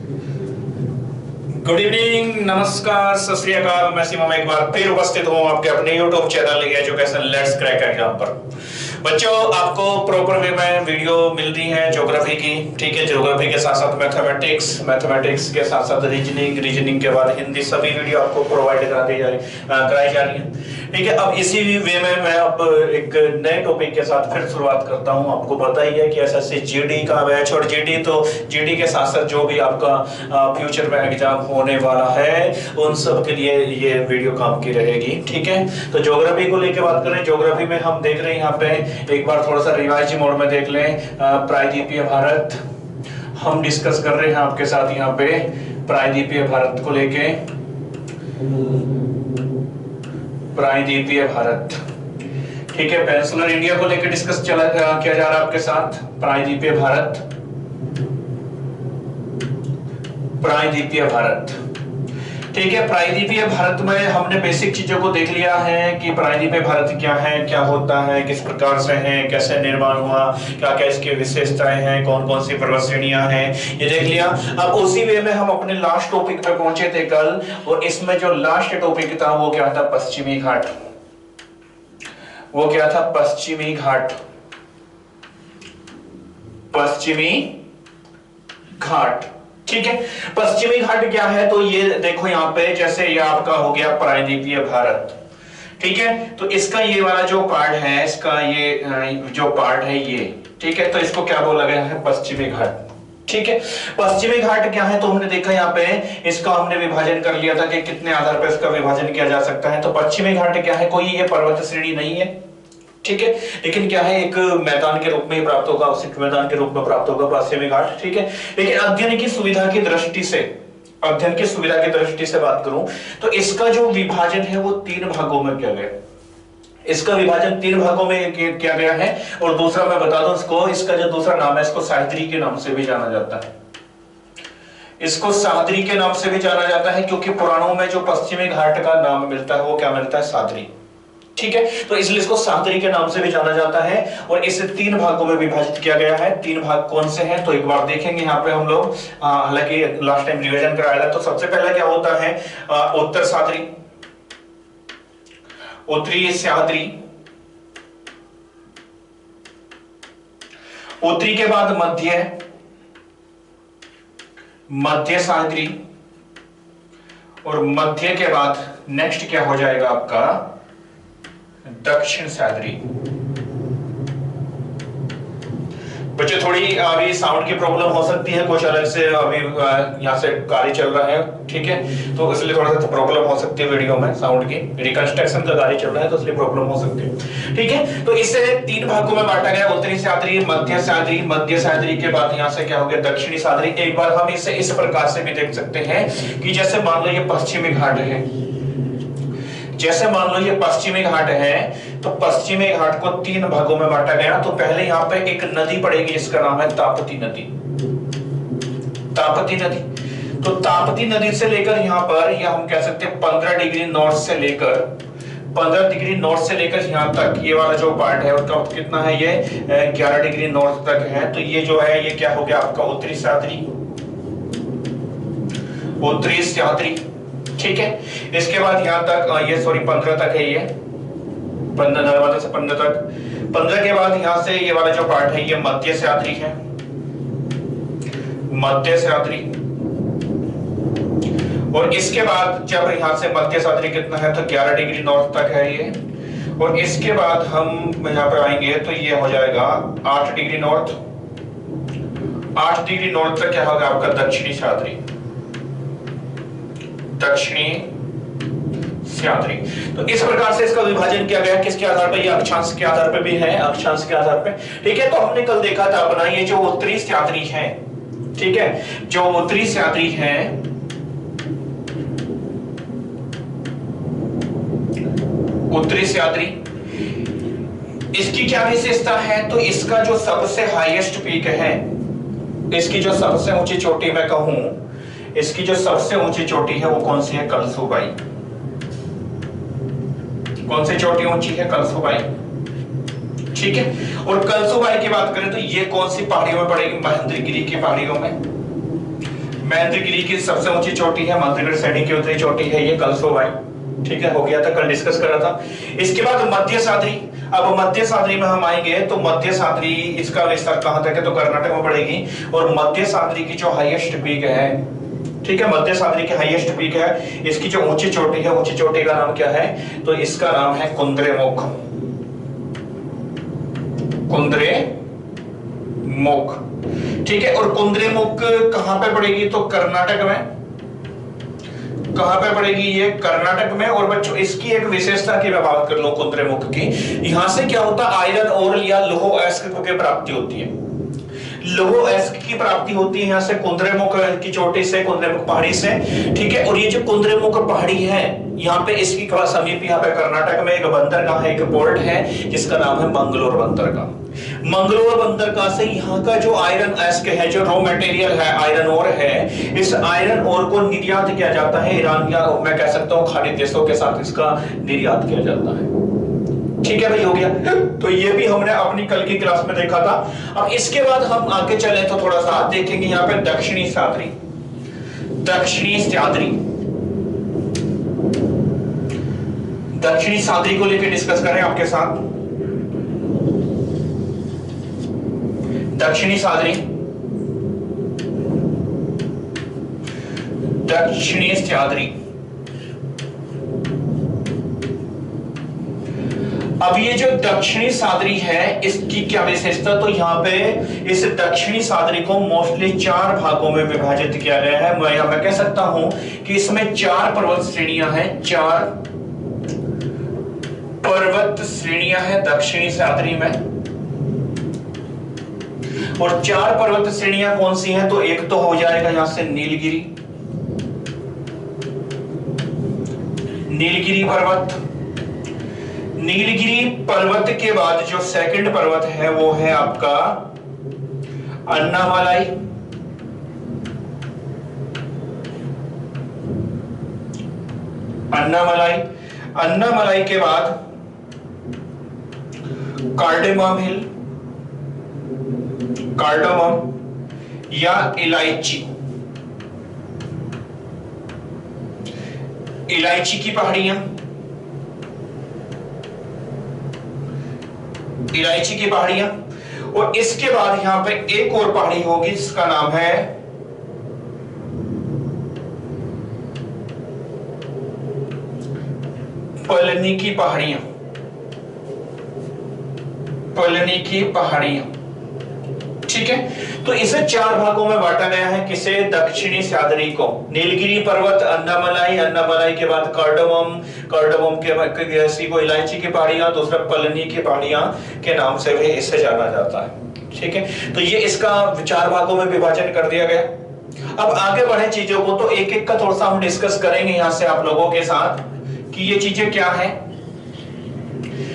Good evening, नमस्कार, सत श्री अकाल। मैं शिवम एक बार फिर उपस्थित हूं आपके अपने YouTube channel education let's crack exam पर। बच्चों, आपको प्रॉपर वे में वीडियो मिल रही है ज्योग्राफी की, ठीक है। ज्योग्राफी के साथ साथ मैथमेटिक्स के साथ साथ रीजनिंग के बाद हिंदी, सभी वीडियो आपको प्रोवाइड कराई जा रही है, ठीक है। अब इसी वे में मैं अब एक नए टॉपिक के साथ फिर शुरुआत करता हूं। आपको पता ही है कि एसएससी जीडी का बैच, और जीडी के साथ साथ जो भी आपका फ्यूचर में एग्जाम होने वाला है उन सब के लिए ये वीडियो काम की रहेगी, ठीक है। तो ज्योग्राफी को लेकर बात करें, ज्योग्राफी में हम देख रहे हैं यहाँ पे एक बार थोड़ा सा रिवाइज मोड में देख लें। प्रायद्वीपीय भारत हम डिस्कस कर रहे हैं आपके साथ यहाँ पे, प्रायद्वीपीय भारत को लेके। प्रायद्वीपीय भारत, ठीक है। पेनिनसुलर इंडिया को लेकर डिस्कस किया जा रहा है आपके साथ। प्रायद्वीपीय भारत, प्रायद्वीपीय भारत, ठीक है। प्रायद्वीपीय भारत में हमने बेसिक चीजों को देख लिया है कि प्रायद्वीपीय भारत क्या है, क्या होता है, किस प्रकार से है, कैसे निर्माण हुआ, क्या क्या इसकी विशेषताएं हैं, कौन कौन सी पर्वत श्रेणियां हैं, ये देख लिया। अब उसी वे में हम अपने लास्ट टॉपिक पे पहुंचे थे कल, और इसमें जो लास्ट टॉपिक था वो क्या था? पश्चिमी घाट। वो क्या था? पश्चिमी घाट। पश्चिमी घाट, ठीक है। पश्चिमी घाट क्या है? तो ये देखो यहाँ पे, जैसे ये आपका हो गया प्रायद्वीपीय भारत, ठीक है। तो इसका ये वाला जो पार्ट है, इसका ये जो पार्ट है ये, ठीक है। तो इसको क्या बोला गया है? पश्चिमी घाट, ठीक है। पश्चिमी घाट क्या है? तो हमने देखा यहाँ पे, इसका हमने विभाजन कर लिया था कि कितने आधार पर इसका विभाजन किया जा सकता है। तो पश्चिमी घाट क्या है? कोई ये पर्वत श्रेणी नहीं है, ठीक है, लेकिन क्या है, एक मैदान के रूप में प्राप्त होगा, उसी मैदान के रूप में प्राप्त होगा पश्चिमी घाट, ठीक है। लेकिन अध्ययन की सुविधा की दृष्टि से, अध्ययन की सुविधा की दृष्टि से बात करूं तो इसका जो विभाजन है वो 3 भागों में किया गया। इसका विभाजन 3 भागों में किया गया है। और दूसरा मैं बता दूं इसको, इसका जो दूसरा नाम है, इसको सह्याद्री के नाम से भी जाना जाता है। इसको सह्याद्री के नाम से भी जाना जाता है, क्योंकि पुराणों में जो पश्चिमी घाट का नाम मिलता है वो क्या मिलता है? सह्याद्री, ठीक है। तो इसलिए इसको सह्याद्री के नाम से भी जाना जाता है। और इसे 3 भागों में विभाजित किया गया है। 3 भाग कौन से हैं? तो एक बार देखेंगे यहाँ पे हम लोग, हालांकि लास्ट टाइम रिवीजन कराया था। तो सबसे पहले क्या होता है? उत्तर सह्याद्री, उत्तरी सह्याद्री, उत्तरी के बाद मध्य सह्याद्री, और मध्य के बाद नेक्स्ट क्या हो जाएगा आपका? दक्षिण सह्याद्री। बच्चे थोड़ी अभी साउंड की प्रॉब्लम हो सकती है, कुछ अलग से अभी यहाँ से कार्य चल रहा है, ठीक है। तो इसलिए थोड़ा सा प्रॉब्लम हो सकती है वीडियो में, साउंड की रिकंस्ट्रक्शन का कार्य चल रहा है, तो इसलिए प्रॉब्लम हो सकती है, ठीक है। तो इसे 3 भागों में बांटा गया, उत्तरी सह्याद्री, मध्य सह्याद्री, मध्य सह्याद्री के बाद यहाँ से क्या हो गया? दक्षिणी सह्याद्री। एक बार हम इसे इस प्रकार से भी देख सकते हैं कि जैसे मान लो ये पश्चिमी घाट है, जैसे मान लो ये पश्चिमी घाट है, तो पश्चिमी घाट को 3 भागों में बांटा गया। तो पहले यहाँ पे एक नदी पड़ेगी जिसका नाम है ताप्ती नदी। ताप्ती नदी, तो ताप्ती नदी से लेकर यहाँ पर, या हम कह सकते हैं 15 डिग्री नॉर्थ से लेकर, 15 डिग्री नॉर्थ से लेकर यहाँ तक, ये वाला जो पार्ट है उसका कितना है? ये 11 डिग्री नॉर्थ तक है। तो ये जो है ये क्या हो गया आपका? उत्तरी सह्याद्री, उत्तरी सह्याद्री, ठीक है। इसके बाद यहां तक ये 15 तक है, ये 15 नर्मदा से 15 तक। 15 के बाद यहां से ये वाला जो पार्ट है ये मध्य सह्याद्री है, मध्य सह्याद्री। और इसके बाद जब यहां से मध्य सह्याद्री कितना है? तो 11 डिग्री नॉर्थ तक है ये। और इसके बाद हम यहां पे आएंगे तो ये हो जाएगा 8 डिग्री नॉर्थ। 8 डिग्री नॉर्थ तक क्या होगा आपका? दक्षिणी सह्याद्री, दक्षिणी सह्याद्री। तो इस प्रकार से इसका विभाजन किया गया। किसके आधार पर? ये अक्षांश के आधार पर भी है, अक्षांश के आधार पर, ठीक है। तो हमने कल देखा था अपना ये जो उत्तरी सह्याद्री है, ठीक है, जो उत्तरी सह्याद्री है, उत्तरी सह्याद्री, इसकी क्या विशेषता है? तो इसका जो सबसे हाईएस्ट पीक है, इसकी जो सबसे ऊंची चोटी मैं कहूं, इसकी जो सबसे ऊंची चोटी है वो कौन सी है? कलसुबाई। कौन सी चोटी ऊंची है? कलसुबाई, ठीक है। और कलसुबाई की बात करें तो ये कौन सी पहाड़ियों में पड़ेगी? महेंद्रगिरी की पहाड़ियों में, महेंद्रगिरी की सबसे ऊंची चोटी है, महेंद्रगढ़ श्रेणी की उत्तरी चोटी है ये कलसोबाई। ठीक है, हो गया था, कल डिस्कस करा था। इसके बाद मध्य सादरी। अब मध्य सादरी में हम आएंगे तो मध्य सादरी इसका विस्तार कहां तक है तो कर्नाटक में पड़ेगी। और मध्य सादरी की जो हाईएस्ट पीक है, ठीक है, मध्य सादरी की हाईएस्ट पीक है, इसकी जो ऊंची चोटी है, ऊंची चोटी का नाम क्या है तो इसका नाम है कुंद्रेमुख। कुंद्रेमुख, ठीक है। और कुंद्रेमुख कहां पे पड़ेगी तो कर्नाटक में। कहां पे पड़ेगी ये कर्नाटक में। और बच्चों इसकी एक विशेषता की मैं बात कर लूं कुंद्रेमुख की, यहां से क्या होता है आयरन और या लोह अयस्क की प्राप्ति होती है। लोह अयस्क की प्राप्ति होती है यहां से कुंद्रेमुख की चोटी से, कुंद्रेमुख पहाड़ी से, ठीक है। और ये जो कुंद्रेमुख पहाड़ी है यहाँ पे इसकी समीप यहाँ पे कर्नाटक में एक बंदरगाह है, एक पोर्ट है जिसका नाम है मंगलोर बंदरगाह। मंगलोर बंदरगाह से यहाँ का जो आयरन अयस्क है, जो रॉ मटेरियल है, आयरन ओर है, इस आयरन ओर को निर्यात किया जाता है ईरान या मैं कह सकता हूँ खाड़ी देशों के साथ इसका निर्यात किया जाता है। ठीक है भाई, हो गया। तो ये भी हमने अपनी कल की क्लास में देखा था। अब इसके बाद हम आगे चले तो थोड़ा सा देखेंगे यहाँ पे दक्षिणी सह्याद्री। दक्षिणी सह्याद्री, दक्षिणी सह्याद्री को लेकर डिस्कस करें आपके साथ। दक्षिणी सह्याद्री, दक्षिणी सह्याद्री। अब ये जो दक्षिणी सह्याद्री है इसकी क्या विशेषता तो यहाँ पे इस दक्षिणी सह्याद्री को मोस्टली 4 भागों में विभाजित किया गया है। मैं कह सकता हूं कि इसमें 4 पर्वत श्रेणियां हैं, 4 पर्वत श्रेणियां हैं दक्षिणी सह्याद्री में। और 4 पर्वत श्रेणियां कौन सी हैं तो एक तो हो जाएगा यहां से नीलगिरी, नीलगिरी पर्वत। नीलगिरी पर्वत के बाद जो सेकंड पर्वत है वो है आपका अन्नामलाई। अन्नामलाई, अन्नामलाई के बाद कार्डेमम हिल, कार्डेमम या इलायची, इलायची की पहाड़ियां, इलायची की पहाड़ियां। और इसके बाद यहां पे एक और पहाड़ी होगी जिसका नाम है पलनी की पहाड़ियां, पलनी की पहाड़ियां। ठीक है, तो इसे 4 भागों में बांटा गया है। किसे दक्षिणी सह्याद्री को, नीलगिरी पर्वत, अन्नामलाई, अन्नामलाई के बाद कार्डेमम, कार्डेमम के बाद को इलायची की पहाड़ियां, दूसरा पलनी की पहाड़ियां के नाम से भी इसे जाना जाता है। ठीक है, तो ये इसका 4 भागों में विभाजन कर दिया गया। अब आगे बढ़े चीजों को तो एक एक का थोड़ा सा हम डिस्कस करेंगे यहां से आप लोगों के साथ कि ये चीजें क्या है।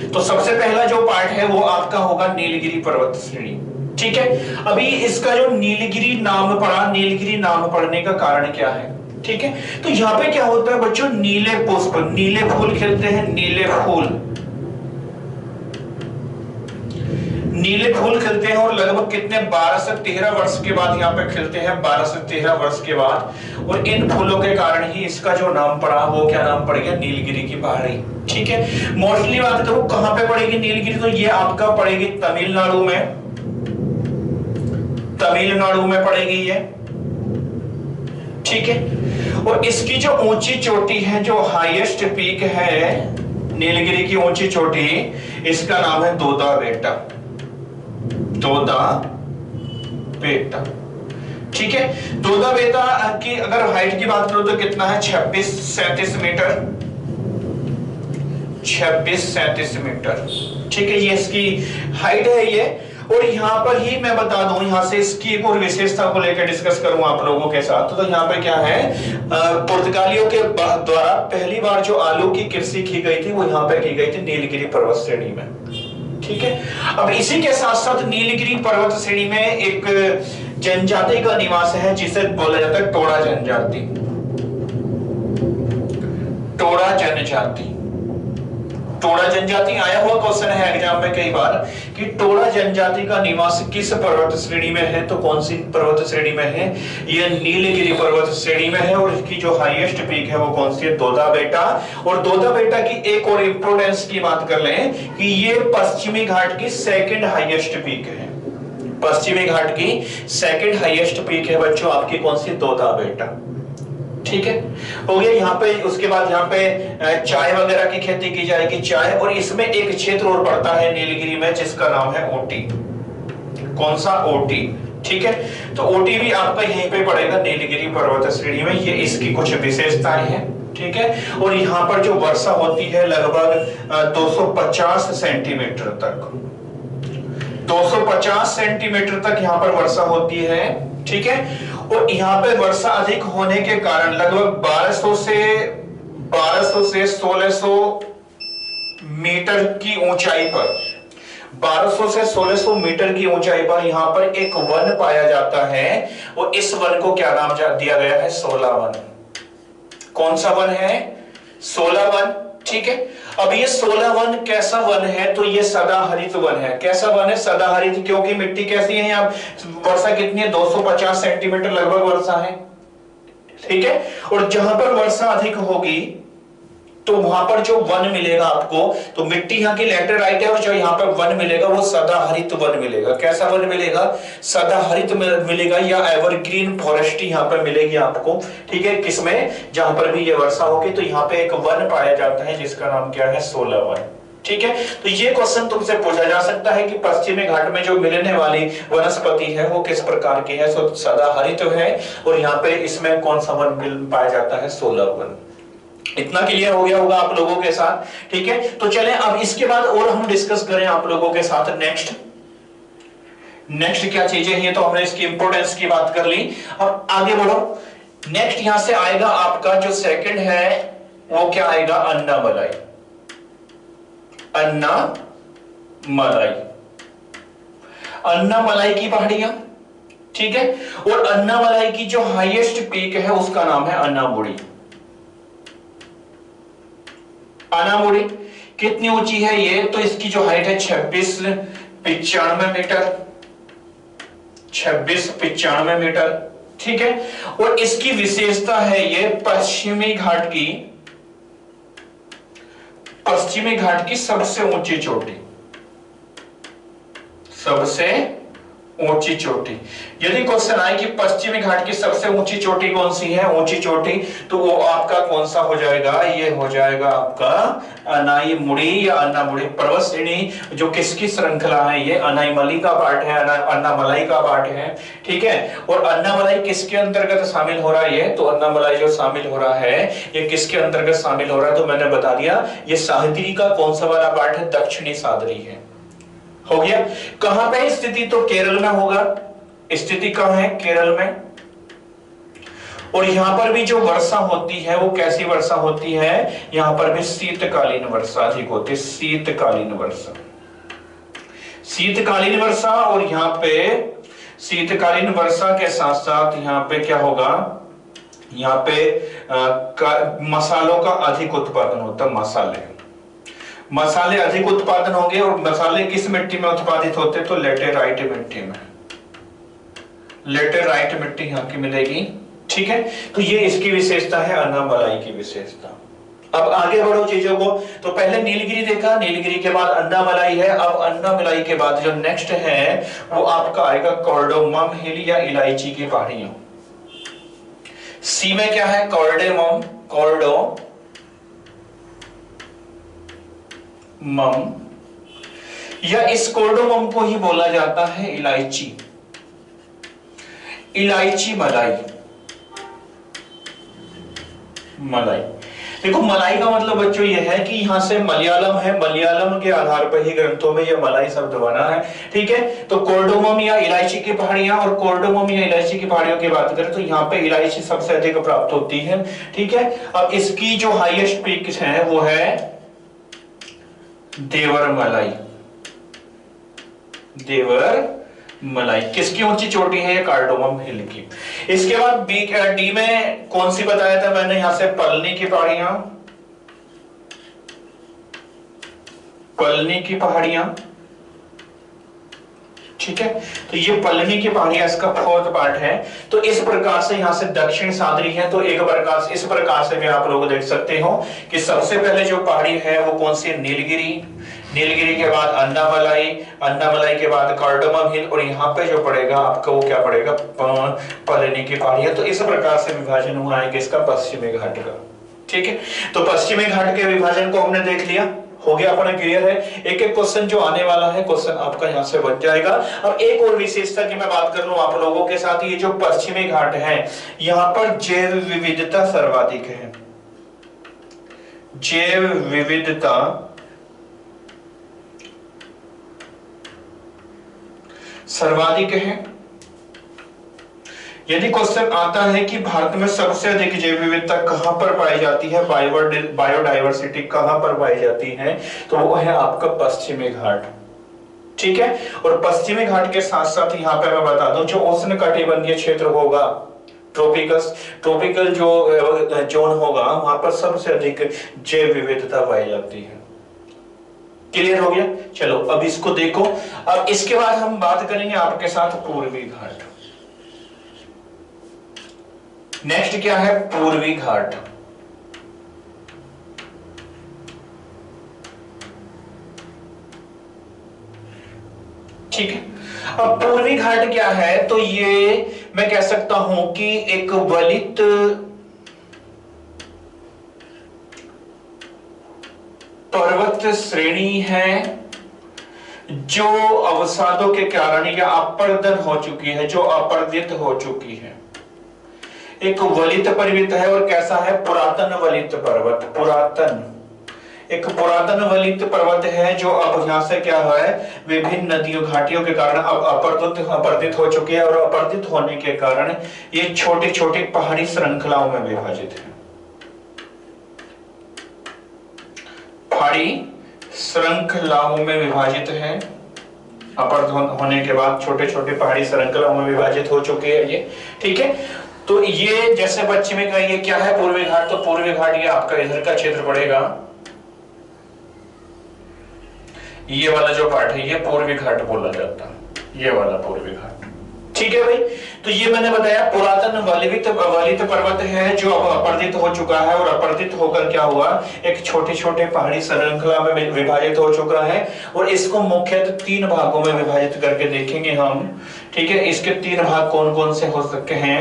तो सबसे पहला जो पार्ट है वो आपका होगा नीलगिरी पर्वत श्रेणी। ठीक है, अभी इसका जो नीलगिरी नाम पड़ा, नीलगिरी नाम पड़ने का कारण क्या है। ठीक है, तो यहां पे क्या होता है बच्चों, नीले पुष्प, नीले फूल खिलते हैं, नीले फूल, नीले फूल खिलते हैं। और लगभग कितने 12 से 13 वर्ष के बाद यहाँ पे खिलते हैं, 12 से 13 वर्ष के बाद। और इन फूलों के कारण ही इसका जो नाम पड़ा वो क्या नाम पड़ गया, नीलगिरी की पहाड़ी। ठीक है, मोस्टली बात करूं कहां पे पड़ेगी नीलगिरी तो ये आपका पड़ेगी तमिलनाडु में, तमिलनाडु में पड़ेगी ये। ठीक है, और इसकी जो ऊंची चोटी है, जो हाईएस्ट पीक है नीलगिरी की ऊंची चोटी, इसका नाम है दोदा बेटा, दोदा बेटा। ठीक है, दोदा बेटा की अगर हाइट की बात करो तो कितना है 26-37 मीटर, 26-37 मीटर। ठीक है, ये इसकी हाइट है ये। और यहां पर ही मैं बता दूं, यहां से इसकी एक और विशेषता को लेकर डिस्कस करूं आप लोगों के साथ। तो यहां पे क्या है, पुर्तगालियों के द्वारा पहली बार जो आलू की कृषि की गई थी वो यहां पे की गई थी नीलगिरी पर्वत श्रेणी में। ठीक है, अब इसी के साथ साथ नीलगिरी पर्वत श्रेणी में एक जनजाति का निवास है जिसे बोला जाता है टोडा जनजाति, टोडा जनजाति। टोडा जनजाति आया हुआ क्वेश्चन है एग्जाम में कई बार कि टोडा जनजाति का निवास किस पर्वत श्रेणी में है, तो कौन सी पर्वत श्रेणी में है, ये नीलगिरी पर्वत श्रेणी में है। और इसकी जो हाईएस्ट पीक है वो कौन सी है, दोदा बेटा। और दोदा बेटा की एक और इंपोर्टेंस की बात कर लें कि ये पश्चिमी घाट की सेकंड हाईएस्ट पीक है। पश्चिमी घाट की सेकंड हाईएस्ट पीक है बच्चों आपकी कौन सी, दोदा बेटा। ठीक है, हो गया। यहाँ पे उसके बाद यहाँ पे चाय वगैरह की खेती की जाएगी, चाय। और इसमें एक क्षेत्र और पड़ता है नीलगिरी में जिसका नाम है ओटी। कौन सा, ओटी। ठीक है, तो ओटी भी आपका यहीं पे पड़ेगा नीलगिरी पर्वत श्रेणी में। ये इसकी कुछ विशेषताएं हैं। ठीक है, और यहाँ पर जो वर्षा होती है लगभग 250 सेंटीमीटर तक, 250 सेंटीमीटर तक यहाँ पर वर्षा होती है। ठीक है, और यहाँ पे वर्षा अधिक होने के कारण लगभग 1200 से 1600 मीटर की ऊंचाई पर, 1200 से 1600 मीटर की ऊंचाई पर यहाँ पर एक वन पाया जाता है। और इस वन को क्या नाम दिया गया है, सोला वन। कौन सा वन है, सोला वन। ठीक है, अब ये 16 वन कैसा वन है, तो ये सदाहरित वन है। कैसा वन है, सदाहरित, क्योंकि मिट्टी कैसी है यहाँ, वर्षा कितनी है, 250 सेंटीमीटर लगभग वर्षा है। ठीक है, और जहां पर वर्षा अधिक होगी तो वहां पर जो वन मिलेगा आपको, तो मिट्टी यहाँ की लैटेराइट है और जो यहाँ पर वन मिलेगा वो सदाहरित वन मिलेगा। कैसा वन मिलेगा, सदाहरित मिलेगा, या एवरग्रीन फॉरेस्ट यहाँ पर मिलेगी आपको। ठीक है, किसमें, जहां पर भी ये वर्षा होगी तो यहाँ पे एक वन पाया जाता है जिसका नाम क्या है, सोला वन। ठीक है, तो ये क्वेश्चन तुमसे पूछा जा सकता है कि पश्चिमी घाट में जो मिलने वाली वनस्पति है वो किस प्रकार की है, सदाहरित है। और यहाँ पे इसमें कौन सा वन पाया जाता है, सोला वन। इतना क्लियर हो गया होगा आप लोगों के साथ। ठीक है, तो चलें अब इसके बाद और हम डिस्कस करें आप लोगों के साथ नेक्स्ट क्या चीजें हैं। तो हमने इसकी इंपोर्टेंस की बात कर ली, अब आगे बढ़ो। नेक्स्ट यहां से आएगा आपका जो सेकंड है वो क्या आएगा, अन्नामलाई। अन्नामलाई, अन्नामलाई की पहाड़ियां। ठीक है, और अन्नामलाई की जो हाईएस्ट पीक है उसका नाम है अन्नामुड़ी। अन्नामुड़ी कितनी ऊंची है ये, तो इसकी जो हाइट है 2695 मीटर, 2695 मीटर। ठीक है, और इसकी विशेषता है ये पश्चिमी घाट की सबसे ऊंची चोटी, सबसे ऊंची चोटी। यदि क्वेश्चन आए कि पश्चिमी घाट की सबसे ऊंची चोटी कौन सी है, ऊंची चोटी, तो वो आपका कौन सा हो जाएगा, ये हो जाएगा आपका अन्नामुड़ी या अन्नामुड़ी पर्वत श्रेणी, जो किसकी श्रृंखला है, ये अन्नामलाई का पार्ट है, अन्नामलाई का पार्ट है। ठीक है, और अन्नामलाई किसके अंतर्गत शामिल हो रहा है, ये तो अन्नामलाई जो शामिल हो रहा है ये किसके अंतर्गत शामिल हो रहा है, तो मैंने बता दिया ये सादरी का कौन सा वाला पार्ट है, दक्षिणी सादरी है। हो गया, कहां पे स्थिति, तो केरल में होगा। स्थिति कहां है, केरल में। और यहां पर भी जो वर्षा होती है वो कैसी वर्षा होती है, यहां पर भी शीतकालीन वर्षा अधिक होती है, शीतकालीन वर्षा, शीतकालीन वर्षा। और यहां पे शीतकालीन वर्षा के साथ साथ यहां पे क्या होगा, यहां पे मसालों का अधिक उत्पादन होता है, मसाले अधिक उत्पादन होंगे। और मसाले किस मिट्टी में उत्पादित होते, तो लेटेराइट मिट्टी में, लेटेराइट मिट्टी यहाँ की मिलेगी। ठीक है, तो ये इसकी विशेषता है, अन्नामलाई की विशेषता। अब आगे बढ़ो चीजों को, तो पहले नीलगिरी देखा, नीलगिरी के बाद अन्नामलाई है। अब अन्नामलाई के बाद जो नेक्स्ट है वो आपका आएगा कार्डामम हिल या इलायची की पहाड़ियां। सी में क्या है, कार्डामम, मम, या इस कार्डामम को ही बोला जाता है इलायची, इलायची मलाई। मलाई, देखो मलाई का मतलब बच्चों ये है कि यहां से मलयालम है, मलयालम के आधार पर ही ग्रंथों में ये मलाई शब्द बना है। ठीक है, तो कार्डामम या इलायची की पहाड़ियां, और कार्डामम या इलायची की पहाड़ियों की बात करें तो यहाँ पे इलायची सबसे अधिक प्राप्त होती है। ठीक है, अब इसकी जो हाईएस्ट पीक है वो है देवर मलाई, देवर मलाई। किसकी ऊंची चोटी है, ये कार्डामम हिल की। इसके बाद डी में कौन सी बताया था मैंने, यहां से पलनी की पहाड़ियां, पलनी की पहाड़ियां, ठीक है। तो ये पलनी की पहाड़ियां इसका फोर्थ पार्ट है। तो इस प्रकार से यहां से दक्षिण सादरी है। तो एक प्रकार से इस प्रकार से भी आप लोग देख सकते हो कि सबसे पहले जो पहाड़ी है वो कौन सी है, नीलगिरी, नीलगिरी के बाद अन्नामलाई, अन्नामलाई के बाद कार्डमम हिल, और यहाँ पे जो पड़ेगा आपका वो क्या पड़ेगा, पलनी की पहाड़ियां। तो इस प्रकार से विभाजन हुआ है किसका, पश्चिमी घाट का, ठीक है। तो पश्चिमी घाट के विभाजन को हमने देख लिया, हो गया अपना क्लियर है। एक एक क्वेश्चन जो आने वाला है क्वेश्चन आपका यहां से बच जाएगा। अब एक और विशेषता की मैं बात कर लूं आप लोगों के साथ, ये जो पश्चिमी घाट है यहां पर जैव विविधता सर्वाधिक है, जैव विविधता सर्वाधिक है। यदि क्वेश्चन आता है कि भारत में सबसे अधिक जैव विविधता कहां पर पाई जाती है, बायोडाइवर्सिटी कहां पर पाई जाती है, तो वो है आपका पश्चिमी घाट, ठीक है। और पश्चिमी घाट के साथ साथ यहां पे मैं बता दूं जो उष्णकटिबंधीय क्षेत्र होगा, ट्रॉपिकल जो जोन होगा वहां पर सबसे अधिक जैव विविधता पाई जाती है। क्लियर हो गया। चलो अब इसको देखो। अब इसके बाद हम बात करेंगे आपके साथ पूर्वी घाट। नेक्स्ट क्या है, पूर्वी घाट। ठीक है। अब पूर्वी घाट क्या है, तो ये मैं कह सकता हूं कि एक वलित पर्वत श्रेणी है जो अवसादों के कारण या अपर्दन हो चुकी है, जो अपर्दित हो चुकी है। एक वलित पर्वत है और कैसा है, पुरातन वलित पर्वत, पुरातन, एक पुरातन वलित पर्वत है जो अब यहां से क्या है, विभिन्न नदियों घाटियों के कारण अब अपर्दित हो चुकी है, और अपर्दित होने के कारण ये छोटे छोटे पहाड़ी श्रृंखलाओं में विभाजित है, पहाड़ी श्रृंखलाओं में विभाजित है। अपर्दित होने के बाद छोटे छोटे पहाड़ी श्रृंखलाओं में विभाजित हो चुके हैं ये, ठीक है। तो ये जैसे पश्चिमी का ये क्या है, पूर्वी घाट, तो पूर्वी घाट ये आपका इधर का क्षेत्र पड़ेगा, ये वाला जो पार्ट है ये पूर्वी घाट बोला जाता है, ये वाला पूर्वी घाट, ठीक है भाई। तो ये मैंने बताया पुरातन वलित पर्वत है जो अब अपर्दित हो चुका है, और अपर्दित होकर क्या हुआ, एक छोटे छोटे पहाड़ी श्रृंखला में विभाजित हो चुका है। और इसको मुख्यतः 3 भागों में विभाजित करके देखेंगे हम, ठीक है। इसके 3 भाग कौन कौन से हो सकते हैं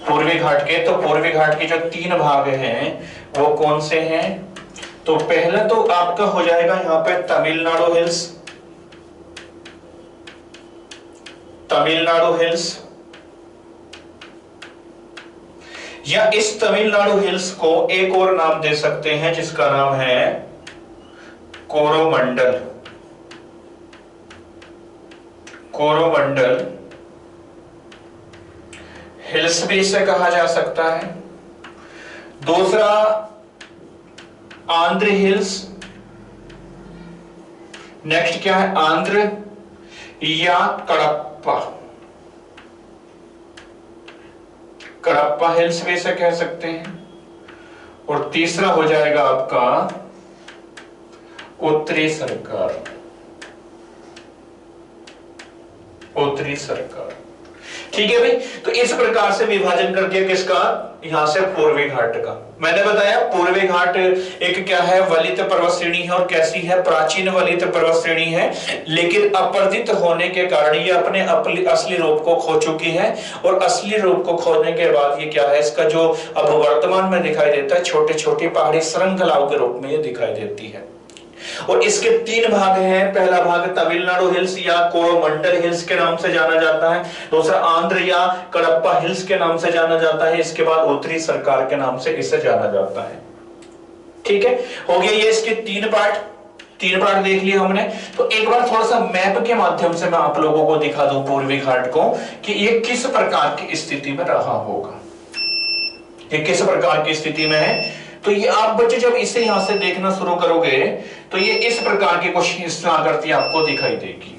पूर्वी घाट के, तो पूर्वी घाट के जो 3 भाग हैं वो कौन से हैं, तो पहला तो आपका हो जाएगा यहां पे तमिलनाडु हिल्स, तमिलनाडु हिल्स, या इस तमिलनाडु हिल्स को एक और नाम दे सकते हैं जिसका नाम है कोरोमंडल, कोरोमंडल हिल्स भी इसे कहा जा सकता है। दूसरा आंध्र हिल्स, नेक्स्ट क्या है, आंध्र या कडप्पा, कडप्पा हिल्स भी इसे कह सकते हैं। और तीसरा हो जाएगा आपका उत्तरी सरकार, उत्तरी सरकार, ठीक है भाई। तो इस प्रकार से विभाजन करके किसका, यहां से पूर्वी घाट का। मैंने बताया पूर्वी घाट एक क्या है, वलित पर्वत श्रेणी है, और कैसी है, प्राचीन वलित पर्वत श्रेणी है, लेकिन अपर्दित होने के कारण ये अपने असली रूप को खो चुकी है। और असली रूप को खोने के बाद ये क्या है, इसका जो अब वर्तमान में दिखाई देता है छोटे छोटे पहाड़ी श्रृंखलाओं के रूप में ये दिखाई देती है। और इसके 3 भाग हैं, पहला भाग तमिलनाडु हिल्स या कोरोमंडल हिल्स के नाम से जाना जाता है, दूसरा आंध्र या कडप्पा हिल्स के नाम से जाना जाता है, इसके बाद उत्तरी सरकार के नाम से इसे जाना जाता है, ठीक है। हो गया ये इसके 3 पार्ट देख लिए हमने। तो एक बार थोड़ा सा मैप के माध्यम से मैं आप लोगों को दिखा दूं पूर्वी घाट को कि ये किस प्रकार की स्थिति में रहा होगा, ये किस प्रकार की स्थिति में है। तो ये आप बच्चे जब इसे यहां से देखना शुरू करोगे तो ये इस प्रकार की कुछ आकृति आपको दिखाई देगी,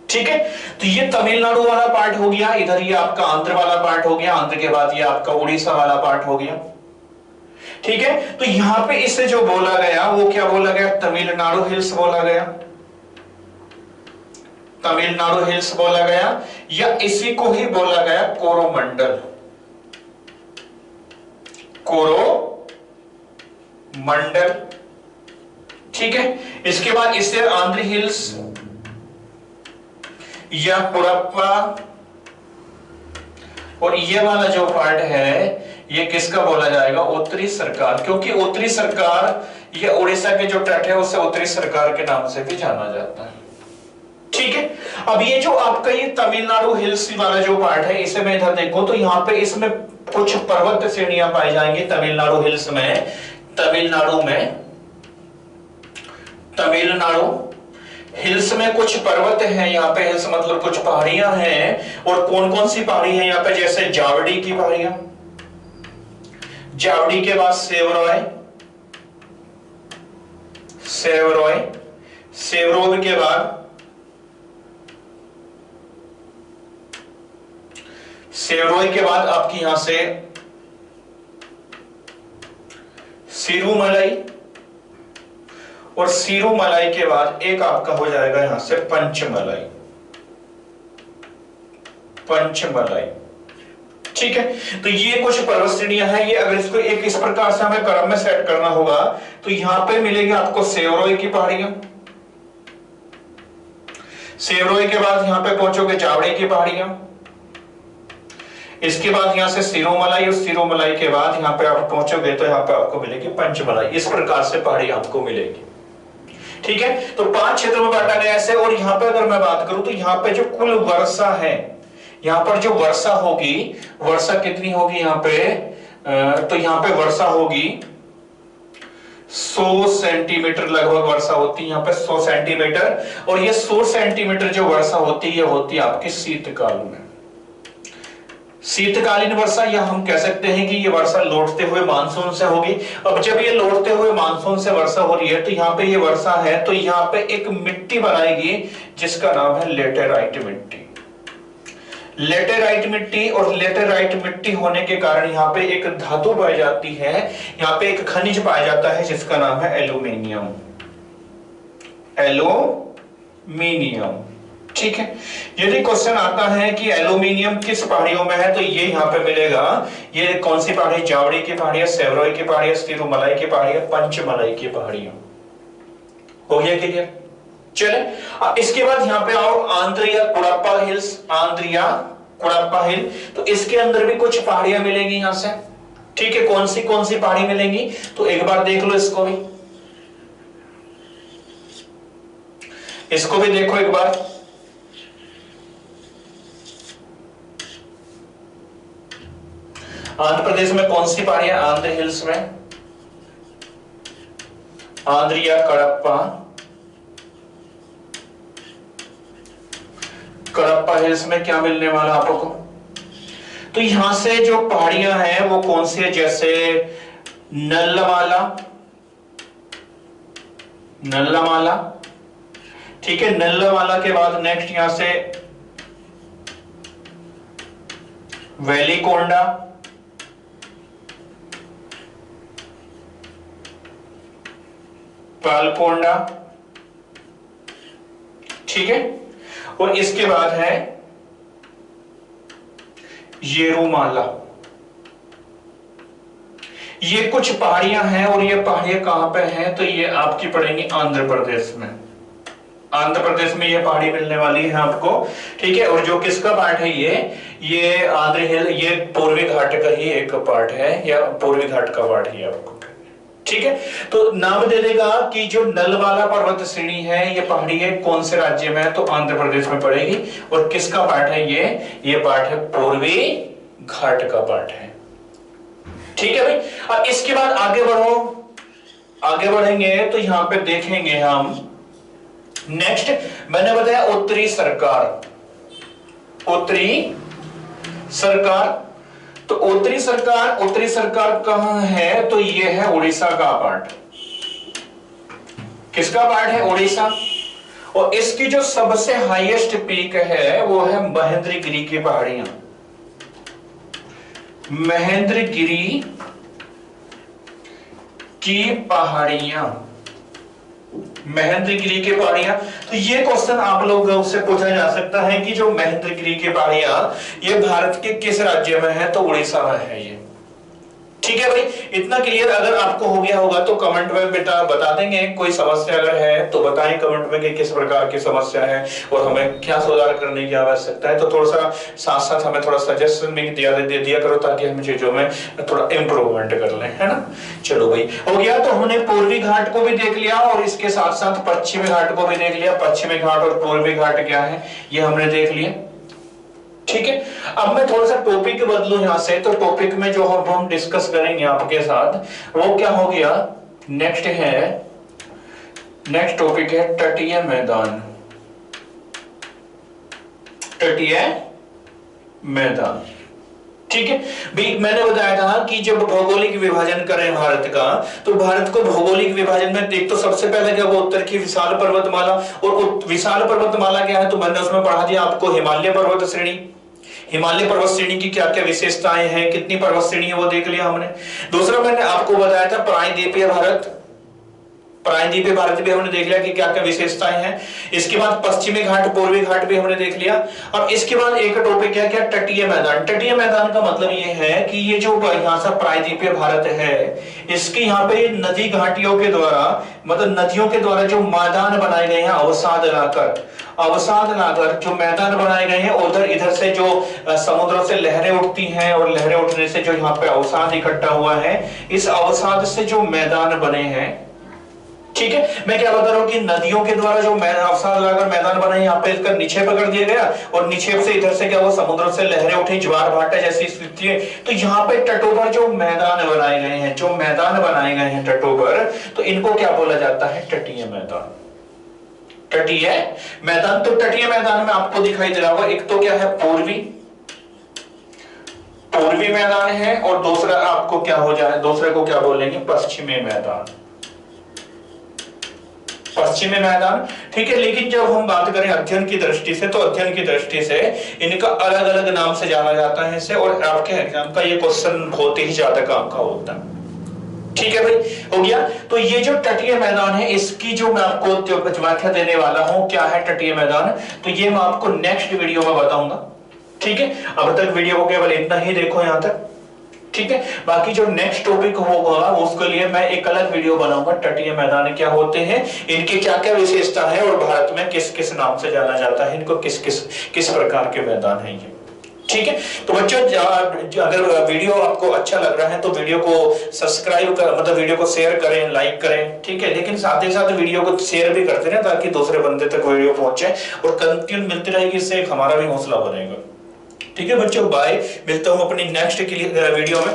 ठीक है। तो ये तमिलनाडु वाला पार्ट हो गया, इधर ये आपका आंध्र वाला पार्ट हो गया, आंध्र के बाद ये आपका उड़ीसा वाला पार्ट हो गया, ठीक है, तो यहां पे इसे जो बोला गया वो क्या बोला गया, तमिलनाडु हिल्स बोला गया, तमिलनाडु हिल्स बोला गया, या इसी को ही बोला गया कोरोमंडल, कोरोमंडल। ठीक है, इसके बाद इसे आंध्र हिल्स या कुड़प्पा, और ये वाला जो पार्ट है ये किसका बोला जाएगा, उत्तरी सरकार, क्योंकि उत्तरी सरकार ये उड़ीसा के जो तट है उसे उत्तरी सरकार के नाम से भी जाना जाता है। ठीक है, अब ये जो आपका ये तमिलनाडु हिल्स वाला जो पार्ट है इसे मैं इधर देखो तो यहाँ पे इसमें कुछ पर्वत श्रेणियां पाई जाएंगी तमिलनाडु हिल्स में। तमिलनाडु हिल्स में कुछ पर्वत हैं, यहाँ पे हिल्स मतलब कुछ पहाड़ियां हैं, और कौन कौन सी पहाड़ी है यहाँ पे, जैसे जावड़ी की पहाड़ियां, जावड़ी के बाद सेवरॉय, सेवरोड के बाद सेवरोय के बाद आपकी यहां से सिरुमलाई, और सिरुमलाई के बाद एक आपका हो जाएगा यहां से पंचमलाई, ठीक है। तो ये कुछ पर्वत श्रेणियां हैं, ये अगर इसको एक इस प्रकार से हमें क्रम में सेट करना होगा तो यहां पे मिलेगी आपको सेवरोय की पहाड़ियां, सेवरोय के बाद यहां पे पहुंचोगे जावड़े की पहाड़ियां, इसके बाद यहां से सिरोमलाई, और सिरोमलाई के बाद यहां पे आप पहुंचोगे तो यहां पे आपको मिलेगी पंचमलाई। इस प्रकार से पहाड़ी आपको मिलेगी, ठीक है। तो 5 क्षेत्रों में बांटा गया ऐसे। और यहां पे अगर मैं बात करूं तो यहां पे जो कुल वर्षा है, यहां पर जो वर्षा होगी, वर्षा कितनी होगी यहां पे, तो यहां पे वर्षा होगी 100 सेंटीमीटर लगभग वर्षा होती है, यहां पे 100 सेंटीमीटर। और ये 100 सेंटीमीटर जो वर्षा होती है होती है आपके शीतकाल में, शीतकालीन वर्षा, या हम कह सकते हैं कि ये वर्षा लौटते हुए मानसून से होगी। अब जब ये लौटते हुए मानसून से वर्षा हो रही है तो यहाँ पे ये वर्षा है तो यहाँ पे एक मिट्टी बनाएगी जिसका नाम है लेटेराइट मिट्टी, लेटेराइट मिट्टी। और लेटेराइट मिट्टी होने के कारण यहाँ पे एक धातु पाई जाती है, यहाँ पे एक खनिज पाया जाता है जिसका नाम है एल्यूमिनियम, एल्यूमिनियम, ठीक है। यदि क्वेश्चन आता है कि एल्यूमिनियम किस पहाड़ियों में है तो ये यहाँ पे मिलेगा। ये कौन सी पहाड़ी, जावड़ी की पहाड़ियां, सेवरोय की पहाड़ियां, सिरुमलाई की पहाड़ियां, पंचमलाई की पहाड़ियां। हो गया क्लियर? चले अब इसके बाद यहाँ पे आओ आंध्र या कुड़प्पा हिल्स, आंध्र या कुड़प्पा हिल। तो इसके अंदर भी कुछ पहाड़ियां मिलेंगी यहां से, ठीक है। कौन सी पहाड़ी मिलेंगी तो एक बार देख लो इसको भी, इसको भी देखो एक बार। आंध्र प्रदेश में कौन सी पहाड़ियां, आंध्र हिल्स में, आंध्र या कडप्पा हिल्स में क्या मिलने वाला आपको, तो यहां से जो पहाड़ियां हैं वो कौन सी है, जैसे नल्लामाला, ठीक है। नल्लामाला के बाद नेक्स्ट यहां से वेलिकोंडा, पालकोंडा, ठीक है। और इसके बाद है येरुमाला। ये कुछ पहाड़ियां हैं और ये पहाड़ियां कहां पे हैं तो ये आपकी पड़ेंगी आंध्र प्रदेश में, आंध्र प्रदेश में ये पहाड़ी मिलने वाली है आपको, ठीक है। और जो किसका पार्ट है ये आंध्र हिल, ये पूर्वी घाट का ही एक पार्ट है, या पूर्वी घाट का पार्ट है आपको, ठीक है। तो नाम दे देगा कि जो नलवाला पर्वत श्रेणी है ये पहाड़ी है कौन से राज्य में है तो आंध्र प्रदेश में पड़ेगी। और किसका पार्ट है ये पार्ट है पूर्वी घाट का पार्ट है, ठीक है भाई। अब इसके बाद आगे बढ़ो, आगे बढ़ेंगे तो यहां पे देखेंगे हम नेक्स्ट, मैंने बताया उत्तरी सरकार, उत्तरी सरकार। तो उत्तरी सरकार कहां है तो ये है उड़ीसा का पार्ट, किसका पार्ट है, उड़ीसा। और इसकी जो सबसे हाईएस्ट पीक है वो है महेंद्रगिरी की पहाड़ियां, महेंद्रगिरी की पहाड़ियां, महेंद्रगिरी की पहाड़ियां। तो ये क्वेश्चन आप लोग उससे पूछा जा सकता है कि जो महेंद्रगिरी की पहाड़ियां ये भारत के किस राज्य में है? तो उड़ीसा में है ये। ठीक है भाई, इतना क्लियर अगर आपको हो गया होगा तो कमेंट में बेटा बता देंगे। कोई समस्या अगर है तो बताएं कमेंट में कि किस प्रकार की समस्या है और हमें क्या सुधार करने की आवश्यकता है। तो थोड़ा सा साथ साथ हमें थोड़ा सजेशन भी दे दिया करो ताकि हम चीजों में थोड़ा इंप्रूवमेंट कर लें, है ना। चलो भाई, हो गया। तो हमने पूर्वी घाट को भी देख लिया और इसके साथ साथ पश्चिमी घाट को भी देख लिया। पश्चिमी घाट और पूर्वी घाट क्या है ये हमने देख लिया। ठीक है, अब मैं थोड़ा सा टॉपिक बदलूं यहां से। तो टॉपिक में जो हम डिस्कस करेंगे आपके साथ वो क्या हो गया, नेक्स्ट टॉपिक है तटीय मैदान। तटीय मैदान, ठीक है भाई। मैंने बताया था कि जब भौगोलिक विभाजन करें भारत का, तो भारत को भौगोलिक विभाजन में देख तो सबसे पहले क्या वो उत्तर की विशाल पर्वतमाला, और विशाल पर्वतमाला क्या है तो मैंने उसमें पढ़ा दिया आपको हिमालय पर्वत श्रेणी। हिमालय पर्वत श्रेणी की क्या क्या विशेषताएं हैं, कितनी पर्वत श्रेणी है वो देख लिया हमने। दूसरा मैंने आपको बताया था प्रायद्वीपीय भारत, प्रायद्वीपीय भारत भी हमने देख लिया कि क्या क्या विशेषताएं हैं। इसके बाद पश्चिमी घाट पूर्वी घाट भी हमने देख लिया। अब इसके बाद एक टॉपिक क्या क्या तटीय मैदान। तटीय मैदान का मतलब ये है कि ये जो यहाँ से प्रायद्वीपीय भारत है इसके यहाँ पे नदी घाटियों के द्वारा, मतलब नदियों के द्वारा जो मैदान बनाए गए हैं अवसाद लाकर जो मैदान बनाए गए हैं, उधर इधर से जो समुद्रों से लहरें उठती हैं और लहरें उठने से जो यहाँ पे अवसाद इकट्ठा हुआ है, इस अवसाद से जो मैदान बने हैं। ठीक है, मैं क्या बता रहा हूं कि नदियों के द्वारा जो अवसाद लाकर मैदान बने यहाँ पे इसका निक्षेप कर दिया गया और निक्षेप से इधर से क्या हुआ समुद्र से लहरें उठी, ज्वार भाटा जैसी स्थिति है। तो यहाँ पे तटों पर जो मैदान बनाए गए हैं, तटों पर, तो इनको क्या बोला जाता है? तटीय मैदान। तटीय मैदान, तो तटीय मैदान में आपको दिखाई दे रहा होगा एक तो क्या है पूर्वी मैदान है और दूसरा आपको क्या हो जाए, दूसरे को क्या बोलेंगे? पश्चिमी मैदान। पश्चिमी मैदान, ठीक है। लेकिन जब हम बात करें अध्ययन की दृष्टि से, तो अध्ययन की दृष्टि से इनका अलग अलग नाम से जाना जाता है इसे, और आपके एग्जाम का ये क्वेश्चन बहुत ही ज्यादा काम का होता है। ठीक है भाई, हो गया। तो ये जो तटीय मैदान है इसकी जो मैं आपको व्याख्या देने वाला हूं क्या है तटीय मैदान, तो ये मैं आपको नेक्स्ट वीडियो में बताऊंगा। ठीक है, अब तक वीडियो को केवल इतना ही देखो यहां तक। ठीक है, बाकी जो नेक्स्ट टॉपिक होगा उसके लिए मैं एक अलग वीडियो बनाऊंगा। तटीय मैदान क्या होते हैं, इनकी क्या क्या विशेषता है और भारत में किस किस नाम से जाना जाता है, इनको किस प्रकार के मैदान है ये। ठीक है, तो बच्चों अगर वीडियो आपको अच्छा लग रहा है तो वीडियो को सब्सक्राइब कर, मतलब वीडियो को शेयर करें, लाइक करें। ठीक है, लेकिन साथ ही साथ वीडियो को शेयर भी करते रहें ताकि दूसरे बंदे तक वीडियो पहुंचे और कंटेंट मिलती रहेगी, इससे हमारा भी हौसला बढ़ेगा। ठीक है बच्चों, बाय, मिलता हूं अपनी नेक्स्ट वीडियो में।